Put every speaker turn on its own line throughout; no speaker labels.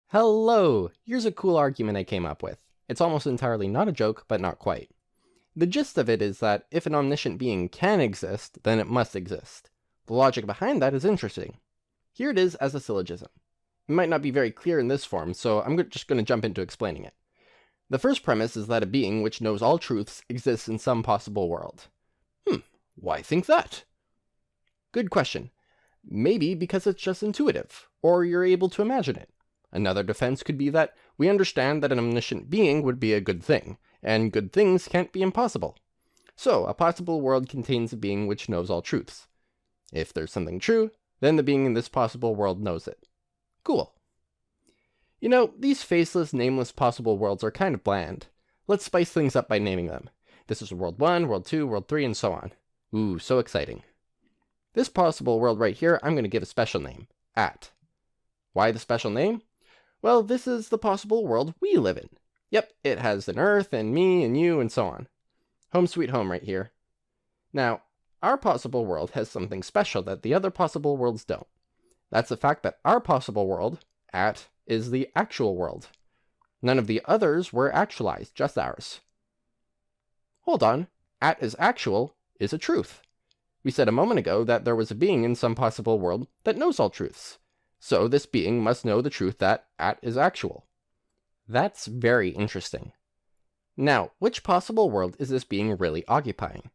Hello! Here's a cool argument I came up with. It's almost entirely not a joke, but not quite. The gist of it is that if an omniscient being can exist, then it must exist. The logic behind that is interesting. Here it is as a syllogism. It might not be very clear in this form, so I'm just going to jump into explaining it. The first premise is that a being which knows all truths exists in some possible world. Why think that? Good question. Maybe because it's just intuitive, or you're able to imagine it. Another defense could be that we understand that an omniscient being would be a good thing, and good things can't be impossible. So, a possible world contains a being which knows all truths. If there's something true, then the being in this possible world knows it. Cool. You know, these faceless, nameless possible worlds are kind of bland. Let's spice things up by naming them. This is World 1, World 2, World 3, and so on. Ooh, so exciting. This possible world right here, I'm going to give a special name. At. Why the special name? Well, this is the possible world we live in. Yep, it has an Earth, and me, and you, and so on. Home sweet home right here. Now, our possible world has something special that the other possible worlds don't. That's the fact that our possible world, At, is the actual world. None of the others were actualized, just ours. Hold on, At is actual is a truth. We said a moment ago that there was a being in some possible world that knows all truths. So this being must know the truth that At is actual. That's very interesting. Now, which possible world is this being really occupying?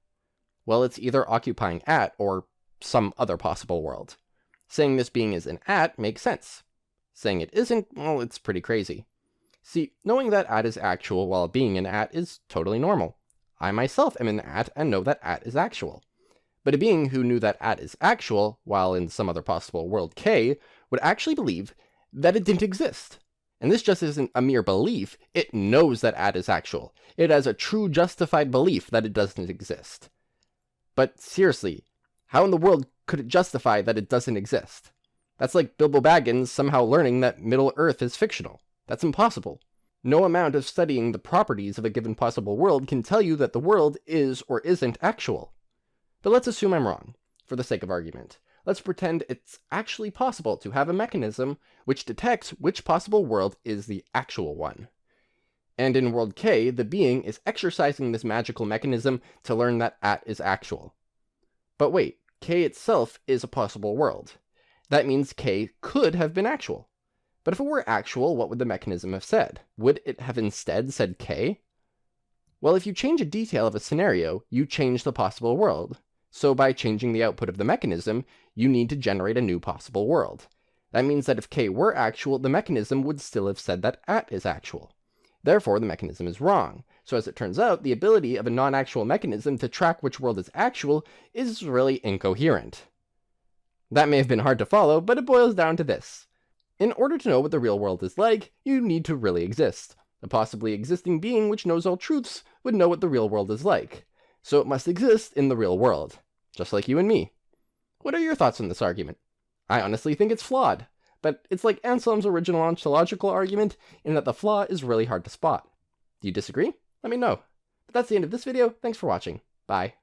Well, it's either occupying At or some other possible world. Saying this being is an At makes sense. Saying it isn't, well, it's pretty crazy. See, knowing that At is actual while being an At is totally normal. I myself am an At and know that At is actual. But a being who knew that At is actual, while in some other possible world K, would actually believe that it didn't exist. And this just isn't a mere belief, it knows that At is actual. It has a true justified belief that it doesn't exist. But seriously, how in the world could it justify that it doesn't exist? That's like Bilbo Baggins somehow learning that Middle-earth is fictional. That's impossible. No amount of studying the properties of a given possible world can tell you that the world is or isn't actual. But let's assume I'm wrong, for the sake of argument. Let's pretend it's actually possible to have a mechanism which detects which possible world is the actual one. And in World K, the being is exercising this magical mechanism to learn that At is actual. But wait, K itself is a possible world. That means K could have been actual. But if it were actual, what would the mechanism have said? Would it have instead said K? Well, if you change a detail of a scenario, you change the possible world. So by changing the output of the mechanism, you need to generate a new possible world. That means that if K were actual, the mechanism would still have said that At is actual. Therefore, the mechanism is wrong. So as it turns out, the ability of a non-actual mechanism to track which world is actual is really incoherent. That may have been hard to follow, but it boils down to this. In order to know what the real world is like, you need to really exist. A possibly existing being which knows all truths would know what the real world is like. So it must exist in the real world, just like you and me. What are your thoughts on this argument? I honestly think it's flawed, but it's like Anselm's original ontological argument in that the flaw is really hard to spot. Do you disagree? Let me know. But that's the end of this video. Thanks for watching. Bye.